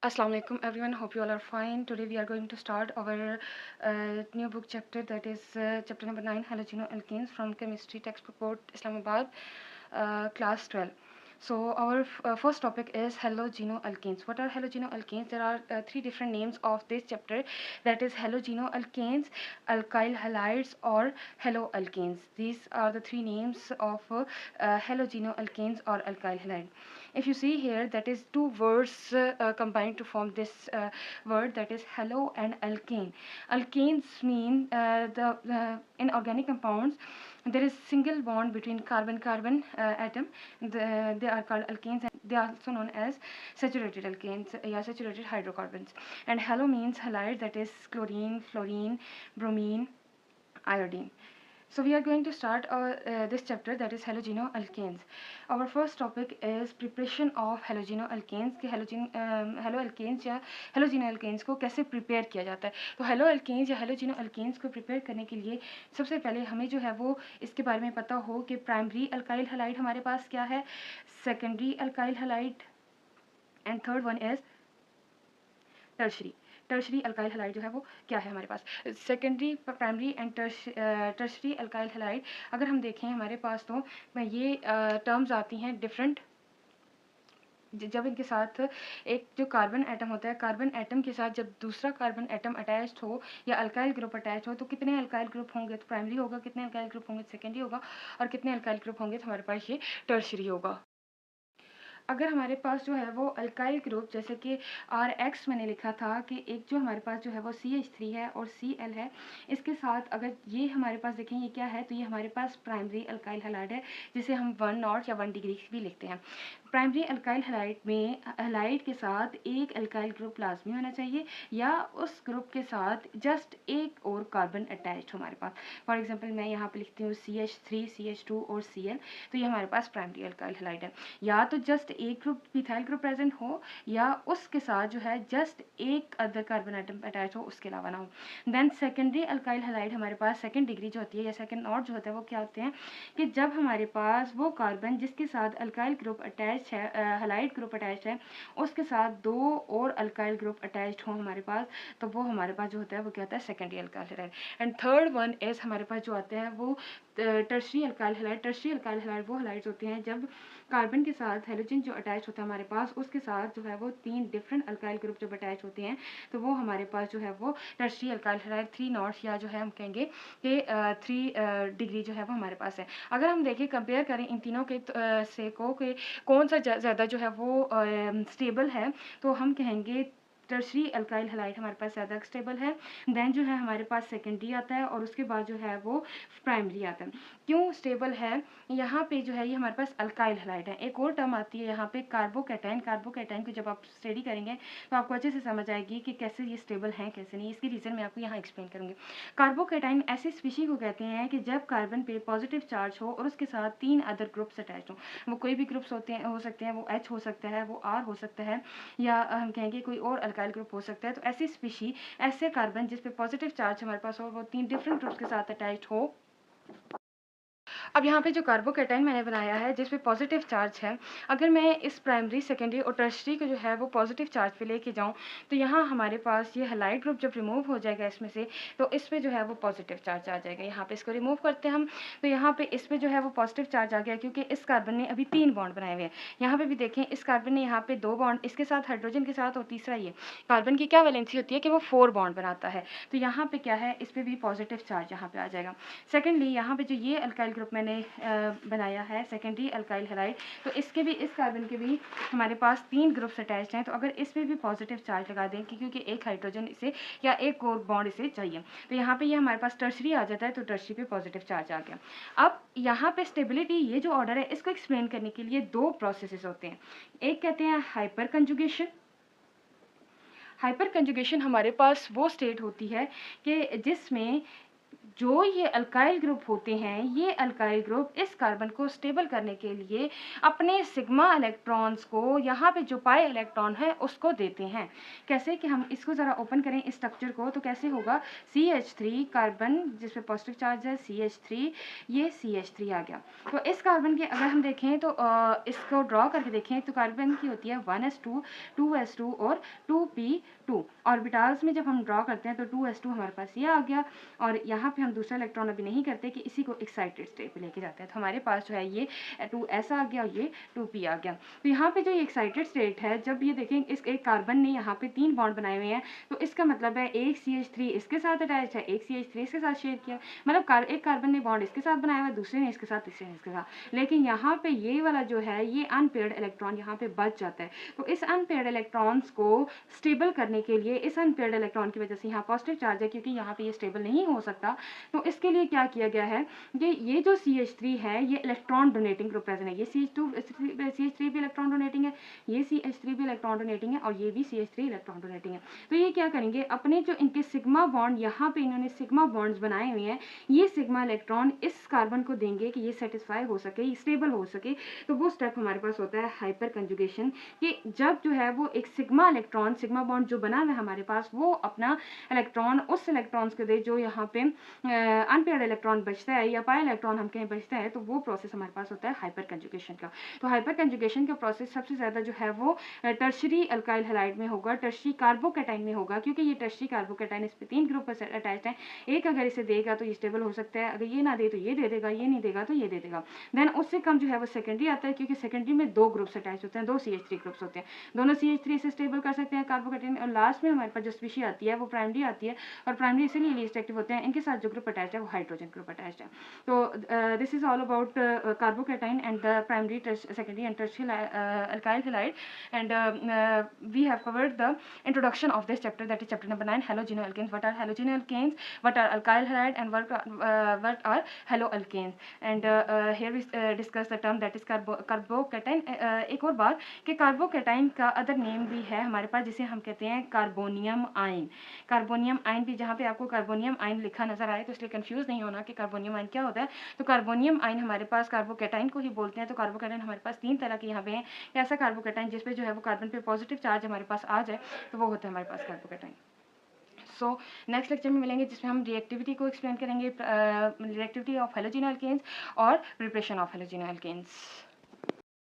Assalamu alaikum everyone, hope you all are fine. Today we are going to start our new book chapter, that is chapter number 9, halogenoalkanes, from chemistry textbook board Islamabad, class 12. So our first topic is halogenoalkanes. What are halogenoalkanes? There are three different names of this chapter, that is halogenoalkanes, alkyl halides, or haloalkanes. These are the three names of halogenoalkanes or alkyl halide. If you see here, that is two words combined to form this word, that is halo and alkane. Alkanes mean the in organic compounds there is single bond between carbon atom. They are called alkanes, and they are also known as saturated alkanes, saturated hydrocarbons. And halo means halide, that is chlorine, fluorine, bromine, iodine. So we are going to start this chapter, that is halogenoalkanes. Our first topic is preparation of halogenoalkanes कि haloalkanes या halogenoalkanes को कैसे prepare किया जाता है. तो haloalkanes या halogenoalkanes को प्रिपेयर करने के लिए सबसे पहले हमें जो है वो इसके बारे में पता हो कि प्राइमरी अल्काइल हलाइड हमारे पास क्या है, secondary alkyl halide, and third one is tertiary alkyl halide जो है वो क्या है हमारे पास. Secondary, primary and tertiary alkyl halide अगर हम देखें हमारे पास, तो ये टर्म्स आती हैं डिफरेंट जब इनके साथ एक जो कार्बन एटम होता है, कार्बन एटम के साथ जब दूसरा कार्बन एटम अटैच्ड हो या अल्काइल ग्रुप अटैच हो, तो कितने अल्काइल ग्रुप होंगे, तो प्राइमरी होगा, कितने अल्काइल ग्रुप होंगे, सेकेंडरी होगा, और कितने अल्काइल ग्रुप होंगे, तो हमारे पास ये टर्शरी होगा. अगर हमारे पास जो है वो अल्काइल ग्रुप, जैसे कि RH मैंने लिखा था कि एक जो हमारे पास जो है वो CH3 है और Cl है, इसके साथ अगर ये हमारे पास देखें ये क्या है, तो ये हमारे पास प्राइमरी अल्काइल हलाइड है, जिसे हम 1 नॉट या 1 डिग्री भी लिखते हैं. प्राइमरी अल्काइल हलाइड में हलाइड के साथ एक अल्काइल ग्रुप लाजमी होना चाहिए, या उस ग्रुप के साथ जस्ट एक और कार्बन अटैच्ड हो हमारे पास. फॉर एग्जांपल मैं यहाँ पे लिखती हूँ CH3, CH2 और Cl, तो ये हमारे पास प्राइमरी अल्काइल हलाइड है. या तो जस्ट एक ग्रुप मिथाइल ग्रुप प्रेजेंट हो, या उसके साथ जो है जस्ट एक अदर कार्बन आइटम अटैच हो, उसके अलावा ना हो. देन सेकेंडरी अल्काइल हलाइड हमारे पास सेकेंड डिग्री जो होती है या सेकेंड नॉट जो होता है, वो क्या होते हैं कि जब हमारे पास वो कार्बन जिसके साथ अल्काइल ग्रुप अटैच है, हलाइड ग्रुप अटैच है, उसके साथ दो और अल्काइल ग्रुप अटैच्ड हो हमारे पास, तो वो हमारे पास जो होता है वो क्या होता है, secondary alkyl halide. And third one is हमारे पास जो आते हैं वो tertiary alkyl halide. Tertiary alkyl halide वो हलाइड्स होते हैं जब कार्बन के साथ हेलोजन जो अटैच होता है हमारे पास, उसके साथ जो है वो 3 डिफरेंट अल्काइल ग्रुप जब अटैच होते हैं, तो वो हमारे पास जो है वो टर्शरी अल्काइल हलाइड 3 नॉट्स, या जो है हम कहेंगे कि 3 डिग्री जो है वो हमारे पास है. अगर हम देखें कंपेयर करें इन तीनों के से को कि कौन सा ज़्यादा जो है वो स्टेबल है, तो हम कहेंगे टर्शरी अल्काइल हलाइड हमारे पास ज़्यादा स्टेबल है. देन जो है हमारे पास सेकेंडरी आता है, और उसके बाद जो है वो प्राइमरी आता है. क्यों स्टेबल है, यहाँ पे जो है ये हमारे पास अल्काइल हलाइड है. एक और टर्म आती है यहाँ पे कार्बोकैटाइन. कार्बोकैटाइन को जब आप स्टडी करेंगे तो आपको अच्छे से समझ आएगी कि कैसे ये स्टेबल हैं कैसे नहीं. इसकी रीज़न मैं आपको यहाँ एक्सप्लेन करूँगी. कार्बोकैटाइन ऐसी स्पीशी को कहते हैं कि जब कार्बन पे पॉजिटिव चार्ज हो और उसके साथ 3 अदर ग्रुप्स अटैच हो. वो कोई भी ग्रुप्स हो सकते हैं, वो H हो सकता है, वो R हो सकता है, या हम कहेंगे कोई और अल्काइल ग्रुप हो सकता है. तो ऐसी स्पीशी, ऐसे कार्बन जिस पे पॉजिटिव चार्ज हमारे पास हो, वो 3 डिफरेंट ग्रुप्स के साथ अटैच्ड हो. अब यहाँ पे जो कार्बोकैटाइन मैंने बनाया है जिस पे पॉजिटिव चार्ज है, अगर मैं इस प्राइमरी, सेकेंडरी और टर्शरी को जो है वो पॉजिटिव चार्ज पे लेके जाऊँ, तो यहाँ हमारे पास ये हलाइड ग्रुप जब रिमूव हो जाएगा इसमें से, तो इस पे जो है वो पॉजिटिव चार्ज आ जाएगा. यहाँ पे इसको रिमूव करते हैं हम, तो यहाँ पे इस पे जो है वो पॉजिटिव चार्ज आ गया, क्योंकि इस कार्बन ने अभी 3 बॉन्ड बनाए हुए हैं. यहाँ पे भी देखें, इस कार्बन ने यहाँ पे 2 बॉन्ड, इसके साथ हाइड्रोजन के साथ, और तीसरा ये कार्बन की क्या वैलेंसी होती है कि वो 4 बॉन्ड बनाता है. तो यहाँ पे क्या है, इस पे भी पॉजिटिव चार्ज यहाँ पे आ जाएगा. सेकेंडली यहाँ पे जो ये अल्काइल ग्रुप मैंने बनाया है सेकेंडरी अल्काइल हलाइड, तो इसके भी, इस कार्बन के भी हमारे पास 3 ग्रुप्स अटैच्ड हैं. तो अगर इस पे भी पॉजिटिव चार्ज लगा दें क्योंकि एक हाइड्रोजन इसे या एक और बॉन्ड इसे चाहिए, तो यहाँ पे ये हमारे पास टर्शरी आ जाता है. तो टर्शरी पे पॉजिटिव चार्ज आ गया. अब यहाँ पे स्टेबिलिटी, ये जो ऑर्डर है इसको एक्सप्लेन करने के लिए 2 प्रोसेसेस होते हैं. एक कहते हैं हाइपर कंजुगेशन. हाइपर कंजुगेशन हमारे पास वो स्टेट होती है कि जिसमें जो ये अल्काइल ग्रुप होते हैं, ये अल्काइल ग्रुप इस कार्बन को स्टेबल करने के लिए अपने सिग्मा इलेक्ट्रॉन्स को यहाँ पे जो पाई इलेक्ट्रॉन है उसको देते हैं। कैसे कि हम इसको ज़रा ओपन करें इस स्ट्रक्चर को, तो कैसे होगा, CH3 कार्बन जिसपे पॉजिटिव चार्ज है, CH3, ये CH3 आ गया। तो इस कार्बन के अगर हम देखें तो इसको ड्रॉ करके देखें तो कार्बन की होती है 1s2, 2s2 और 2p2। ऑर्बिटल्स में जब हम ड्रॉ करते हैं तो 2s2 हमारे पास ये आ गया, और यहाँ पे हम दूसरा इलेक्ट्रॉन अभी नहीं करते कि इसी को एक्साइटेड स्टेट पे लेके जाते हैं। तो हमारे पास जो है ये 2s आ गया और ये 2p आ गया। तो यहाँ पे जो ये एक्साइटेड स्टेट है, जब ये देखें इस एक कार्बन ने यहाँ पे 3 बॉन्ड बनाए हुए हैं, तो इसका मतलब है एक CH3 इसके साथ अटैच है, एक CH3 इसके साथ शेयर किया, मतलब एक कार्बन ने बॉन्ड इसके साथ बनाया हुआ, दूसरे ने इसके साथ, तीसरे ने इसके साथ। लेकिन यहाँ पे ये वाला जो है ये अनपेयर्ड इलेक्ट्रॉन यहाँ पे बच जाता है। तो इस अनपेयर्ड इलेक्ट्रॉन्स को स्टेबल करने के लिए, इस अनपेयर्ड इलेक्ट्रॉन की वजह से यहाँ पॉजिटिव चार्ज है क्योंकि यहाँ पे ये स्टेबल नहीं हो सकता, तो इसके लिए क्या किया गया है कि ये जो CH3 है ये इलेक्ट्रॉन डोनेटिंग ग्रुप प्रेजेंट है, ये CH3 भी इलेक्ट्रॉन डोनेटिंग है, ये CH3 भी इलेक्ट्रॉन डोनेटिंग है, और ये भी CH3 इलेक्ट्रॉन डोनेटिंग है। तो ये क्या करेंगे, अपने जो इनके सिग्मा बॉन्ड, यहाँ पे इन्होंने सिग्मा बॉन्ड्स बनाए हुए हैं, ये सिग्मा इलेक्ट्रॉन इस कार्बन को देंगे कि ये सेटिस्फाई हो सके, स्टेबल हो सके। तो वो स्टेप हमारे पास होता है हाइपर कंजुगेशन, कि जब जो है वो एक सिग्मा इलेक्ट्रॉन, सिग्मा बॉन्ड जो बना हुआ है हमारे पास, वो अपना इलेक्ट्रॉन उस इलेक्ट्रॉन्स को दे जो यहाँ पे अनपेयर्ड इलेक्ट्रॉन बचता है या पाई इलेक्ट्रॉन हम कहीं बचता है, तो वो प्रोसेस हमारे पास होता है हाइपर कंजुगेशन का। तो हाइपर कंजुगेशन का प्रोसेस सबसे ज़्यादा जो है वो टर्शरी अल्काइल हैलाइड में होगा, टर्शरी कार्बोकैटाइन में होगा, क्योंकि ये टर्शरी कार्बोकैटाइन इस पे 3 ग्रुप पर अटैच्ड है। एक अगर इसे देगा तो ये स्टेबल हो सकता है, अगर ये ना दे तो ये दे देगा, ये नहीं देगा तो ये दे देगा। देन उससे कम जो है वो सेकेंडरी आता है, क्योंकि सेकेंडरी में 2 ग्रुप्स अटैच होते हैं, 2 CH3 ग्रुप्स होते हैं, दोनों CH3 से स्टेबल कर सकते हैं कार्बोकैटाइन। और लास्ट में हमारे पास जो स्पीशी आती है वो प्राइमरी आती है, और प्राइमरी इसीलिए लीस्ट एक्टिव होते हैं, इनके साथ जो ग्रुप अटैच है वो हाइड्रोजन ग्रुप अटैच है। तो this is all about carbocation and the primary, secondary and tertiary alkyl halide, and we have covered the introduction of this chapter, that is chapter number 9, halogenoalkanes. What are halogenoalkanes, what are alkyl halide, and what are haloalkanes? And here we discuss the term that is carbocation. एक और बात कि carbocation का other name भी है हमारे पास, जिसे हम कहते हैं कार्बोनियम आयन। कार्बोनियम आयन भी, जहाँ पे आपको कार्बोनियम आयन लिखा नजर आए तो इसलिए कंफ्यूज नहीं होना कि कार्बोनियम आयन क्या होता है। तो कार्बोनियम आयन हमारे पास कार्बोकैटाइन को ही बोलते हैं। तो कार्बोकैटाइन हमारे पास 3 तरह के यहाँ पे हैं। ऐसा कार्बोकैटाइन जिसपे जो है वो कार्बन पे पॉजिटिव चार्ज हमारे पास आ जाए, तो वो होता है हमारे पास कार्बोकैटाइन। सो नेक्स्ट लेक्चर में मिलेंगे, जिसमें हम रिएक्टिविटी को एक्सप्लेन करेंगे, रिएक्टिविटी ऑफ हेलोजिनो एल्केन्स और प्रिपरेशन ऑफ हेलोजिनो एल्केन्स।